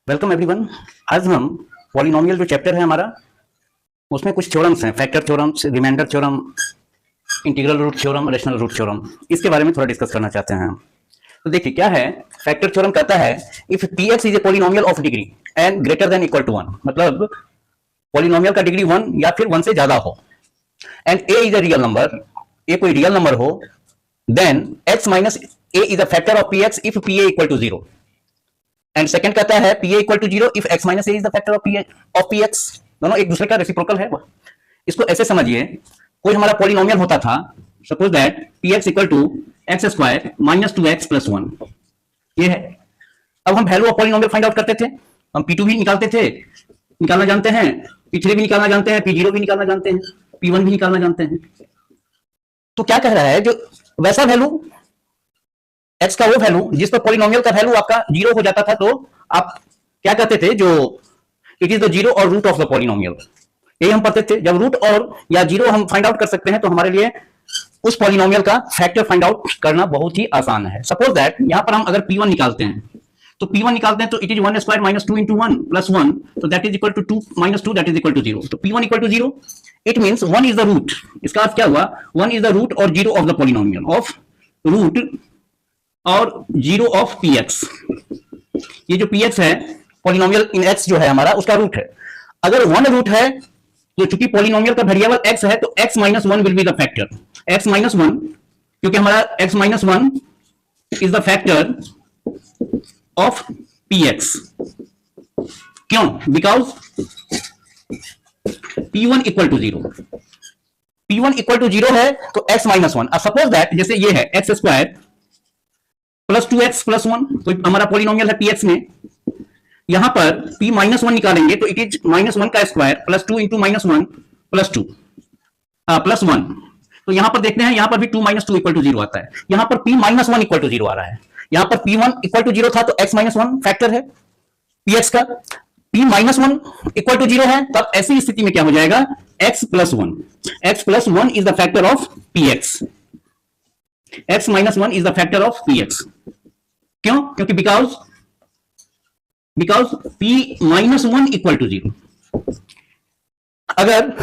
Welcome everyone. आज हम polynomial जो चैप्टर है हमारा उसमें कुछ थ्योरम्स हैं, factor theorems, remainder theorem, integral root theorem, rational root theorem, इसके बारे में थोड़ा डिस्कस करना चाहते हैं। तो देखिए क्या है, फैक्टर थ्योरम कहता है if px is a polynomial of degree and greater than equal to 1, मतलब पॉलिनोमियल का डिग्री 1 या फिर 1 से ज्यादा हो, and a is a real number, a कोई रियल नंबर हो, then x minus a is a factor of px if pa equal to 0। And second कहता है pa equal to 0 if x minus a is the factor of px। दोनों एक दूसरे का reciprocal है। इसको ऐसे समझिए, कोई हमारा पॉलिनोमियल होता था, suppose that px equal to x square minus 2x plus 1, ये है। अब हम value of polynomial find out करते थे, हम p2 भी निकालते थे, निकालना जानते हैं, p3 भी निकालना जानते हैं, p0 भी निकालना जानते हैं, p1 भी निकालना जानते हैं। तो क्या कह रहा है, जो वैसा वैल्यू x का वो वैल्यू जिस पर पॉलिनोमियल का वैल्यू आपका 0 हो जाता था, तो आप क्या कहते थे, जो इट इज द 0 और रूट ऑफ द पॉलिनोमियल, यही हम पढ़ते थे। जब रूट और या 0 हम फाइंड आउट कर सकते हैं तो हमारे लिए उस पॉलिनोमियल का फैक्टर फाइंड आउट करना बहुत ही आसान है। सपोज दैट यहां पर हम अगर p1 निकालते हैं, तो p1 निकालते हैं तो it is 1 square minus 2 into 1 plus 1, तो that is equal to 2 minus 2, that is equal to 0। तो p1 equal to 0, it means 1 is the root. इसका अर्थ क्या हुआ, 1 इज द रूट और 0 of the polynomial of root और 0 of px। ये जो px है पॉलिनोमियल इन x जो है हमारा, उसका रूट है। अगर 1 रूट है तो चूंकि पॉलिनोमियल का वेरिएबल x है तो x minus 1 will be the factor, x minus 1, क्योंकि हमारा x minus 1 is the factor of px। क्यों? Because p1 equal to 0, p1 equal to 0 है तो x माइनस 1। अब सपोज दैट जैसे ये है x square plus 2x plus 1, तो हमारा पॉलिनोमियल है px में, यहां पर p माइनस 1 निकालेंगे तो इट इज माइनस 1 का square plus 2 into minus 1 plus 2 plus 1। तो यहां पर देखते हैं, यहां पर भी 2 माइनस 2 इक्वल टू 0 आता है, यहां पर p माइनस 1 इक्वल टू 0 आ रहा है। यहां पर p1 इक्वल टू 0 था तो x माइनस 1 फैक्टर है px का, p माइनस 1 इक्वल टू 0 है, तब ऐसी स्थिति में क्या हो जाएगा, x plus 1, x plus 1 is the factor of px, x minus 1 is the factor of px। क्यों? क्योंकि because p minus 1 equal to 0। अगर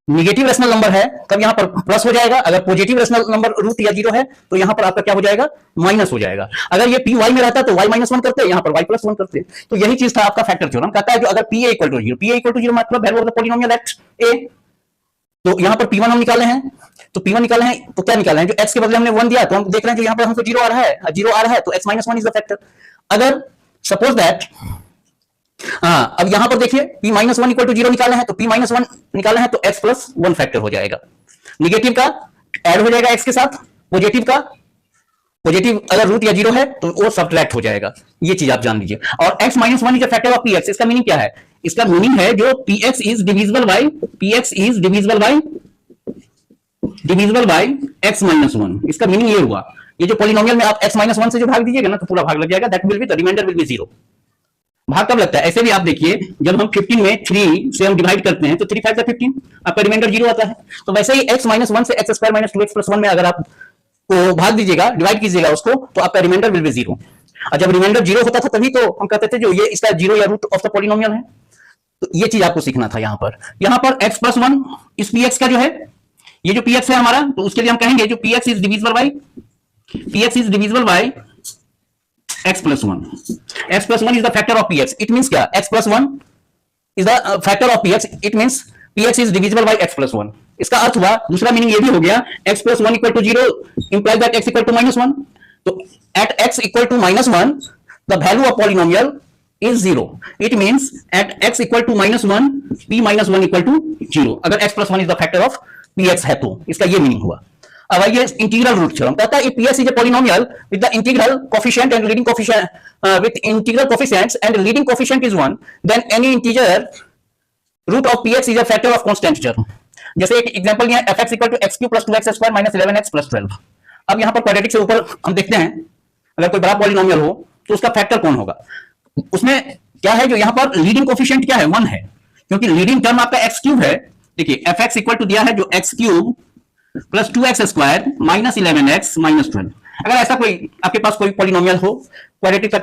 निगेटिव रेशनल नंबर है तब यहां पर प्लस हो जाएगा, अगर पॉजिटिव रेशनल नंबर रूट या 0 है तो यहां पर आपका क्या हो जाएगा, माइनस हो जाएगा। अगर ये p y में रहता तो y माइनस 1 करते, यहां पर y प्लस 1 करते। तो यही चीज था आपका फैक्टर थ्योरम, कहता है जो अगर pa equal to 0, pa equal to 0 मतलब value of the polynomial x a। तो यहां पर p1 हम निकाले हैं, तो p1 निकाले हैं तो क्या निकाले हैं, जो x के बदले हमने 1 दिया तो हम देख रहे हैं जो यहां पर हमको 0 आ रहा है, 0 आ रहा है तो x minus 1 is the factor. अगर सपोज दैट अब यहां पर देखिए p माइनस 1 इक्वल टू 0 निकाले हैं, तो p माइनस 1 निकाले हैं तो x प्लस 1 फैक्टर हो जाएगा। निगेटिव का ऐड हो जाएगा x के साथ, पॉजिटिव का, पॉजिटिव अगर रूट या 0 है तो वो सब्ट्रैक्ट हो जाएगा। ये चीज आप जान लीजिए। और x minus 1 is the factor of px। इसका मीनिंग क्या है, इसका मीनिंग है जो px is divisible by x minus 1। इसका मीनिंग ये हुआ, ये जो पॉलिनोमियल में आप x माइनस 1 से जो भाग दीजिएगा ना तो पूरा भाग लग जाएगा, that will be the remainder will be 0। भाग कब लगता है, ऐसे भी आप देखिए जब हम 15 में 3 से हम डिवाइड करते हैं तो 3 5 15, आपका रिमाइंडर 0 आता है। तो वैसे ही x माइनस 1 से x square minus 2x plus 1 में अगर आप को भाग दीजिएगा, डिवाइड कीजिएगा उसको, तो आपका रिमाइंडर विल बी 0। और जब रिमाइंडर 0 होता था तभी तो हम कहते थे जो ये इसका 0 या रूट ऑफ द पॉलिनोमियल है। तो ये चीज आपको सीखना था। यहां पर x प्लस 1 इस px का जो है, ये जो px है हमारा, तो उसके लिए हम कहेंगे जो px is divisible by x plus 1. x plus 1 is the factor of px. It means क्या, x plus 1 is the factor of px. It means px is divisible by x plus 1. इसका अर्थ हुआ, दूसरा मीनिंग ये भी हो गया, x plus 1 equal to 0 implies that x equal to minus 1. तो at x equal to minus 1 the value of polynomial is 0. It means at x equal to minus 1 p minus 1 equal to 0. अगर x plus 1 is the factor of px है तो इसका ये meaning हुआ। अब आइए integral root theorem, कहता है if px is a polynomial with the integral coefficient and leading coefficient with integral coefficients and leading coefficient is 1, then any integer root of px is a factor of constant term. जैसे एक example लिया, fx equal to x cube plus 2x square minus 11x plus 12। अब यहां पर quadratic से ऊपर हम देखते हैं, अगर कोई बड़ा पॉलिनोमियल हो तो उसका फैक्टर कौन होगा। उसमें क्या है, जो यहां पर लीडिंग कोफिशिएंट क्या है, 1 है, क्योंकि लीडिंग टर्म आपका एक्स क्यूब है। देखिए fx इक्वल टू दिया है जो x cube plus 2x square minus 11x minus 12। अगर ऐसा कोई आपके पास कोई पॉलिनोमियल हो, क्वाड्रेटिक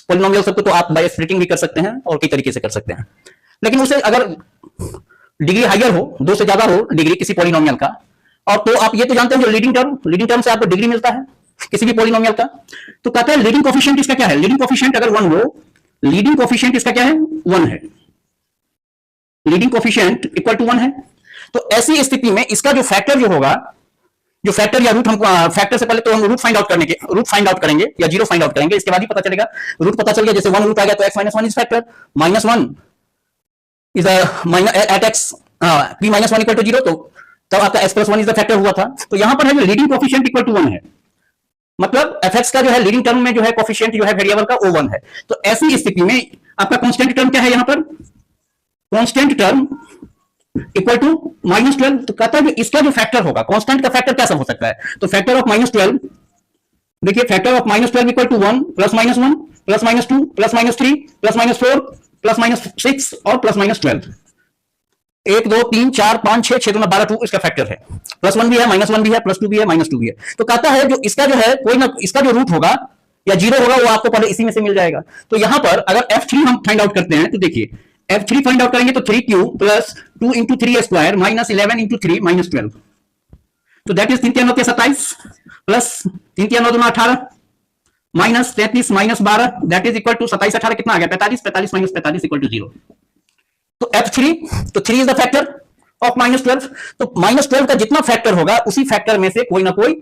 पॉलिनोमियल सबको तो आप बाय स्प्लिटिंग भी कर सकते हैं और कई तरीके से कर सकते हैं, लेकिन उसे अगर डिग्री हायर हो, 2 से ज्यादा हो डिग्री किसी पॉलिनोमियल का, और तो आप ये तो जानते हैं जो लीडिंग टर्म से आपको डिग्री मिलता है किसी भी पॉलिनोमियल का, तो कहते हैं लीडिंग कोफिशिएंट इसका क्या है, लीडिंग कोफिशिएंट अगर 1 हो, लीडिंग कोफिशिएंट इसका क्या है, 1 है, लीडिंग कोफिशिएंट इक्वल टू 1 है। तो ऐसी स्थिति में इसका जो फैक्टर जो होगा, जो फैक्टर या रूट, हम फैक्टर से पहले तो हम रूट फाइंड आउट करेंगे या जीरो फाइंड आउट करेंगे, इसके बाद ही पता चलेगा। रूट पता चल गया, जैसे 1 रूट आ गया तो x - 1 is factor, -1 is at x p - 1 equal to 0, तो तब आपका x + 1 इज द फैक्टर हुआ था। तो यहां पर है जो लीडिंग कोफिशिएंट इक्वल टू 1 है, मतलब fx का जो है लीडिंग टर्म में जो है कोफिशिएंट जो है वेरिएबल का वो 1 है। तो ऐसी स्थिति में आपका कांस्टेंट टर्म क्या है, यहां पर कांस्टेंट टर्म इक्वल टू -12। तो कहता है कि इसका जो फैक्टर होगा, कांस्टेंट का फैक्टर कैसा हो सकता है, तो फैक्टर ऑफ -12, देखिए फैक्टर ऑफ -12 इक्वल टू 1 +- 1 +- 2 +- 3 +- 4 +- 6 और +- 12, 1 2 3 4 5 6 6 12 2 इसका फैक्टर है। +1 भी है, -1 भी है, +2 भी है, -2 भी है। तो कहता है जो इसका जो है कोई ना इसका जो रूट होगा या जीरो होगा वो आपको पहले इसी में से मिल जाएगा। तो यहां पर अगर f3 हम फाइंड आउट करते हैं तो देखिए f3 फाइंड आउट करेंगे तो 3 cube plus 2 into 3 square minus 11 into 3 -12, तो that is 3 3 9 27 plus 3 3 9 18 minus 33 minus 12 that is equal to 27 18 कितना आ गया 45, 45 माइनस 45 इक्वल टू 0। तो f3, तो 3 इज द फैक्टर ऑफ -12, तो -12 का जितना फैक्टर होगा उसी फैक्टर में से कोई ना कोई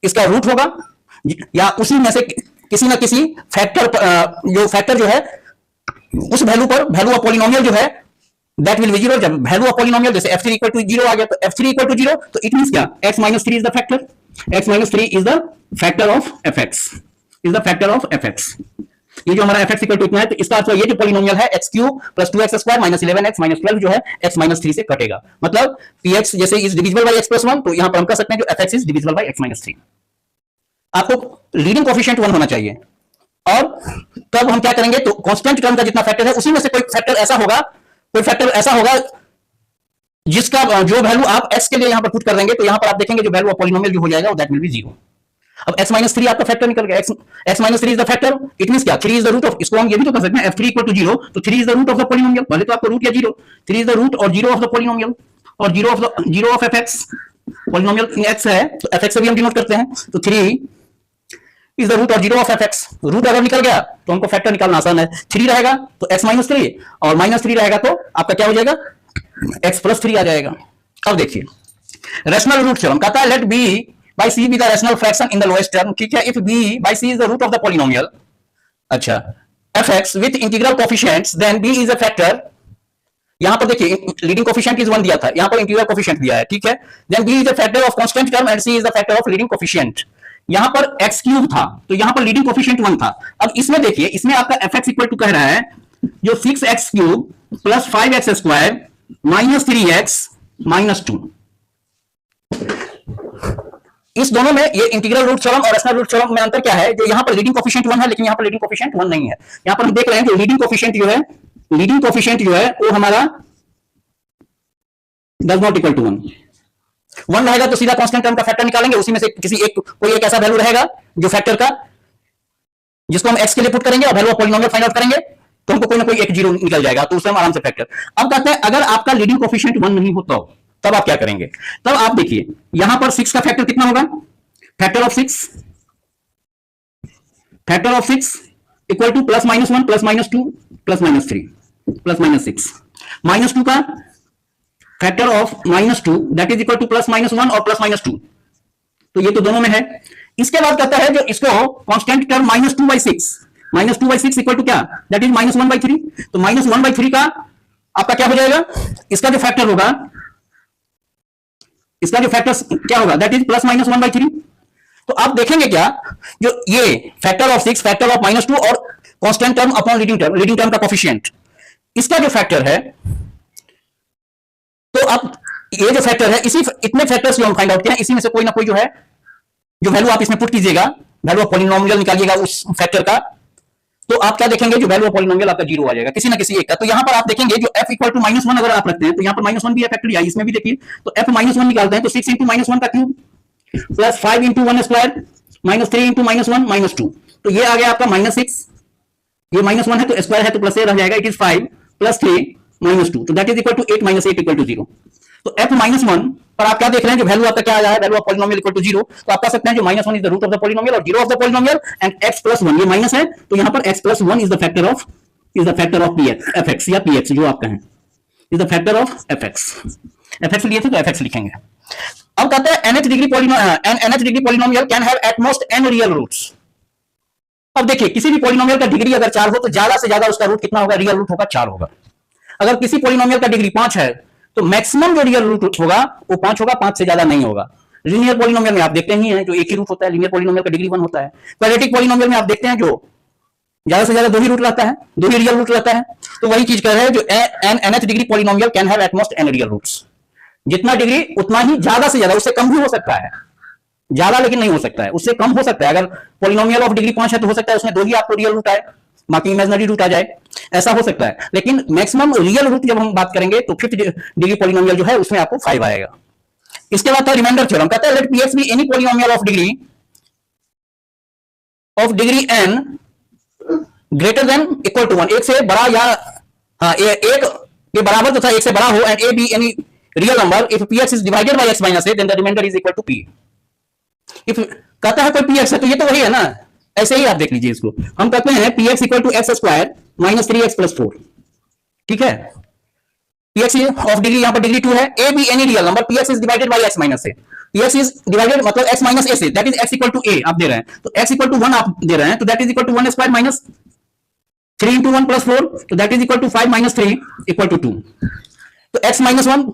इसका रूट होगा, या उसी में से किसी ना किसी फैक्टर जो फैक्टर जो है उस वैल्यू पर, वैल्यू ऑफ पॉलिनोमियल जो है दैट विल बी 0। जब वैल्यू ऑफ पॉलिनोमियल जैसे f3 इक्वल टू 0 आ गया तो f3 इक्वल टू 0, तो इट मींस क्या, x - 3 is the factor, x - 3 is the factor of fx, is the factor of fx। ये जो हमारा fx इक्वल टू इतना है, तो इसका अर्थ ये जो पॉलिनोमियल है x³ plus 2x square minus 11x minus 12 जो है x - 3 से कटेगा, मतलब px जैसे इज डिविजिबल बाय x + 1, तो यहां पर हम कह सकते हैं जो fx is divisible by x - 3। आपको लीडिंग कोफिशिएंट 1 होना चाहिए, और तब हम क्या करेंगे, तो कांस्टेंट टर्म का जितना फैक्टर है उसी में से कोई फैक्टर ऐसा होगा जिसका जो वैल्यू आप x के लिए यहां पर पुट कर देंगे, तो यहां पर आप देखेंगे जो वैल्यू ऑफ पॉलिनोमियल जो हो जाएगा दैट विल बी 0। अब x - 3 आपका फैक्टर निकल गया, x - 3 is the factor, it means क्या, 3 इज द रूट ऑफ, इसको हम ये भी तो कर सकते हैं f3 इक्वल टू 0, तो 3 is the root of the polynomial, भले तो आपको रूट या 0, 3 इज द रूट और 0 ऑफ द पॉलिनोमियल, और 0 of fx, polynomial in x है तो fx से भी हम डिनोट करते हैं, तो 3 इज द रूट और 0 ऑफ fx। रूट अगर निकल गया तो हमको फैक्टर निकालना आसान है, 3 रहेगा तो x - 3 और -3 रहेगा तो आपका क्या हो जाएगा, x + 3 आ जाएगा। अब देखिए रैशनल रूट थ्योरम कहता है late b by c be the rational fraction in the lowest term, ठीक है, if b by c is the root of the polynomial, अच्छा, fx with integral coefficients then b is a factor, यहां पर देखिए leading coefficient is 1 दिया था, यहां पर इंटीग्रल कोफिशिएंट दिया है, ठीक है, then b is the factor of constant term and c is the factor of leading coefficient. यहां पर x³ था तो यहां पर लीडिंग कोफिशिएंट 1 था। अब इसमें देखिए, इसमें आपका fx इक्वल टू कह रहा है जो 6x³ plus 5x square minus 3x minus 2, इस दोनों में ये इंटीग्रल रूट थ्योरम और रैशनल रूट थ्योरम में अंतर क्या है, जो यहां पर लीडिंग कोफिशिएंट 1 है लेकिन यहां पर लीडिंग कोफिशिएंट 1 नहीं है। यहां पर हम देख रहे हैं कि लीडिंग कोफिशिएंट जो है वो हमारा डज नॉट इक्वल टू 1 रहेगा, तो सीधा कांस्टेंट टर्म का फैक्टर निकालेंगे, उसी में से कोई एक ऐसा वैल्यू रहेगा जो फैक्टर का, जिसको हम x के लिए पुट करेंगे और value of polynomial find out करेंगे, तो हमको कोई ना कोई एक 0 निकल जाएगा, तो उससे हम आराम से फैक्टर। अब कहते हैं अगर आपका लीडिंग कोफिशिएंट 1 नहीं होता तब आप क्या करेंगे, तब आप देखिए यहां पर 6 का फैक्टर कितना होगा, फैक्टर ऑफ 6 इक्वल टू +- 1 +- 2 +- 3 +- 6 -2 का factor of -2 that is equal to +- 1 और +- 2, तो ये तो दोनों में है। इसके बाद कहता है जो इसको कांस्टेंट टर्म -2/6 इक्वल टू क्या, दैट इज -1/3, तो -1/3 का आपका क्या हो जाएगा, इसका जो फैक्टर होगा, इसका जो फैक्टर क्या होगा, दैट इज +- 1/3। तो आप देखेंगे क्या, जो ये फैक्टर ऑफ 6, फैक्टर ऑफ -2 और constant term upon leading term का कोफिशिएंट, इसका जो फैक्टर है, तो अब ये जो फैक्टर है, इतने फैक्टर्स जो हम फाइंड आउट किए हैं, इसी में से कोई ना कोई जो है, जो वैल्यू आप इसमें पुट कीजिएगा, वैल्यू ऑफ पॉलिनोमियल निकालिएगा उस फैक्टर का, तो आप क्या देखेंगे, जो वैल्यू ऑफ पॉलिनोमियल आपका 0 आ जाएगा किसी ना किसी एक का। तो यहां पर आप देखेंगे जो f इक्वल टू -1 अगर आप रखते हैं, तो यहां पर -1 भी है फैक्टर, या इसमें भी देखिए, तो f -1 निकालते हैं तो 6 इंटू -1 का cube plus 5 into 1 square minus 3 into -1 -2, तो ये आ गया आपका -6 ये -1 है तो स्क्वायर है तो प्लस ए रह जाएगा, इट इज 5 + 3 - 2, तो दैट इज इक्वल टू 8 - 8 = 0। तो f -1 पर आप क्या देख रहे हैं, जो वैल्यू आपका क्या आया है, value of polynomial equal to 0, तो आप कह सकते हैं जो -1 is the root of the polynomial और 0 of the polynomial, and x + 1 ये माइनस है, तो यहां पर x + 1 is the factor of px fx या px जो आप कहें, is the factor of fx लिए थे तो fx लिखेंगे। अब कहते हैं nth degree polynomial can have at most n real roots. अब देखिए किसी भी पॉलिनोमियल का डिग्री अगर 4 हो तो ज्यादा से ज्यादा उसका रूट कितना होगा, रियल रूट होगा 4 होगा। अगर किसी पॉलिनोमियल का डिग्री 5 है तो मैक्सिमम जो रियल रूट होगा वो 5 होगा, 5 से ज्यादा नहीं होगा। लीनियर पॉलिनोमियल में आप देखते ही हैं जो एक ही रूट होता है, लीनियर पॉलिनोमियल का डिग्री 1 होता है। क्वाड्रेटिक पॉलिनोमियल में आप देखते हैं जो ज्यादा से ज्यादा 2 ही रूट रहता है, 2 ही रियल रूट रहता है। तो वही चीज कह रहे हैं जो nth degree polynomial can have at most n real roots. जितना डिग्री उतना ही, ज्यादा से ज्यादा, उससे कम भी हो सकता है, ज्यादा लेकिन नहीं हो सकता है, उससे कम हो सकता है। अगर पॉलिनोमियल ऑफ डिग्री 5 है तो हो सकता है उसमें 2 ही आपको रियल रूट आए, बाकी इमेजिनरी रूट आ जाए, ऐसा हो सकता है। लेकिन मैक्सिमम रियल रूट जब हम बात करेंगे तो 5th डिग्री पॉलिनोमियल जो है उसमें आपको 5 आएगा। इसके बाद था रिमाइंडर थ्योरम, कहता है let px be any polynomial of degree n greater than equal to 1, एक से बड़ा या एक के बराबर तथा एक से बड़ा हो, and a be any real number if px is divided by x - a then the remainder is equal to p। If कहता है कोई px है तो ये तो वही है ना, ऐसे ही आप देख लीजिए इसको, हम कहते हैं px equal to x² - 3x + 4, ठीक है। px ऑफ डिग्री यहां पर डिग्री 2 है, a be any real number px is divided by x - a, px is divided मतलब x - a से, that is x equal to a आप दे रहे हैं, तो x इक्वल टू 1 आप दे रहे हैं, तो दैट इज इक्वल टू 1² - 3 × 1 + 4, तो दैट इज इक्वल टू 5 - 3 = 2। तो x - 1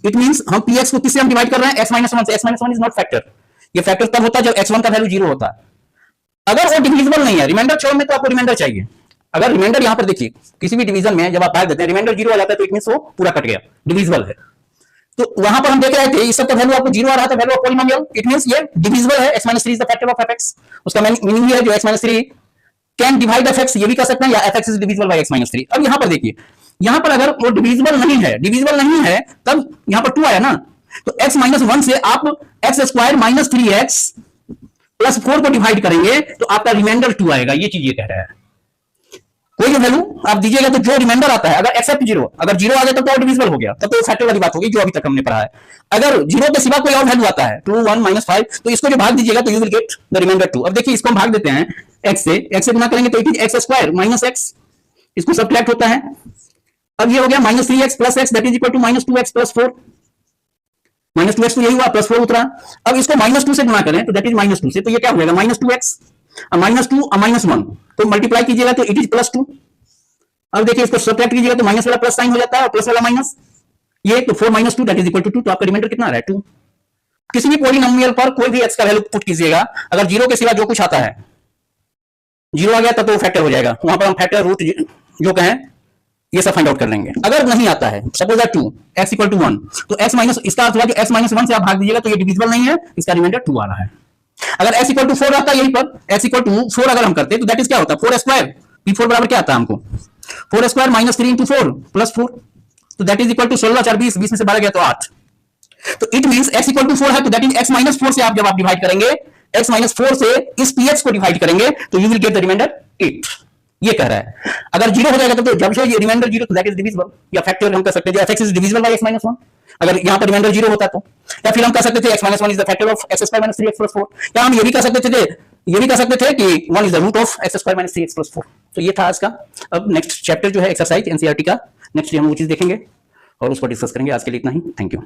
इट मींस हम px को किससे हम डिवाइड कर रहे हैं, x - 1 से। x - 1 इज नॉट फैक्टर, ये फैक्टर तब होता है जब x1 का वैल्यू 0 होता है। अगर वो डिविजिबल नहीं है, रिमाइंडर थ्योरम में तो आपको रिमाइंडर चाहिए। अगर रिमाइंडर यहां पर देखिए किसी भी डिवीजन में जब आप भाग देते हैं रिमाइंडर 0 आ जाता है तो इट मींस वो पूरा कट गया, डिविजिबल है। तो वहां पर हम देख रहे थे इस सब का वैल्यू आपको 0 आ रहा था, value of polynomial, it means ये डिविजिबल है, x - 3 is the factor of fx। उसका मीनिंग ये है जो x - 3 कैन डिवाइड fx, ये भी कह सकते हैं, या fx is divisible by x - 3। अब यहां पर देखिए, यहां पर अगर वो डिविजिबल नहीं है तब यहां पर 2 आया ना, तो x - 1 से आप x² - 3x + 4 को डिवाइड करेंगे तो आपका रिमाइंडर 2 आएगा, ये चीज ये कह रहा है। कोई भी वैल्यू आप दीजिएगा तो जो रिमाइंडर आता है, अगर एक्सेप्ट 0, अगर 0 आ जाए तब तो डिविजिबल हो गया, तब तो फैक्टर वाली बात होगी जो अभी तक हमने पढ़ा है। अगर 0 के सिवा कोई और वैल्यू आता है 2, 1, -5, तो इसको जो भाग दीजिएगा तो you will get the remainder 2। अब देखिए इसको हम भाग देते हैं x से गुना करेंगे तो इट इज x² - x, इसको सब्ट्रैक्ट होता है। अब ये हो गया -3x + x that is equal to -2x + 4, -2x तो यही हुआ, +4 उतरा। अब इसको -2 से गुना करें तो दैट इज -2 से, तो ये क्या हो जाएगा -2x -2 -1, तो मल्टीप्लाई कीजिएगा तो इट इज +2। अब देखिए इसको सब्ट्रैक्ट कीजिएगा तो माइनस वाला प्लस साइन हो जाता है और प्लस वाला माइनस, ये तो 4 - 2 दैट इज इक्वल टू 2, तो आपका रिमाइंडर कितना आ रहा है 2। किसी भी पॉलिनोमियल पर कोई भी x का वैल्यू पुट कीजिएगा, अगर 0 के सिवा जो कुछ आता है 0 आ गया तब तो वो फैक्टर हो जाएगा, वहां पर हम फैक्टर रूट जो कहें ये सब फाइंड आउट कर लेंगे। अगर नहीं आता है, सपोज दैट 2 x = 1, तो x माइनस, इसका अर्थ हुआ कि x - 1 से आप भाग दीजिएगा तो ये डिविजिबल नहीं है, इसका रिमाइंडर 2 आ रहा है। अगर x = 4 आता है, यहीं पर x = 4 अगर हम करते तो दैट इज क्या होता है 4² p4 बराबर क्या आता है हमको 4² - 3 × 4 + 4, तो दैट इज इक्वल टू 16 4 20 20 में से 12 गया तो 8। तो इट मींस x = 4 है तो दैट इज x - 4 से आप जब आप डिवाइड करेंगे, x - 4 से इस px को डिवाइड करेंगे तो you will get the remainder 8, ये कह रहा है। अगर 0 हो जाएगा तो जब से ये रिमाइंडर 0 तो दैट इज डिविजिबल, या फैक्टर हम कह सकते हैं fx is divisible by x - 1, अगर यहां पर रिमाइंडर 0 होता तो। या फिर हम कह सकते थे x - 1 is the factor of x² - 3x + 4, या हम ये भी कह सकते थे कि 1 is the root of x² - 3x + 4। तो ये था आज का। अब नेक्स्ट चैप्टर जो है एक्सरसाइज एनसीईआरटी का, नेक्स्ट हम वो चीज देखेंगे और उसको डिस्कस करेंगे। आज के लिए इतना ही, थैंक यू।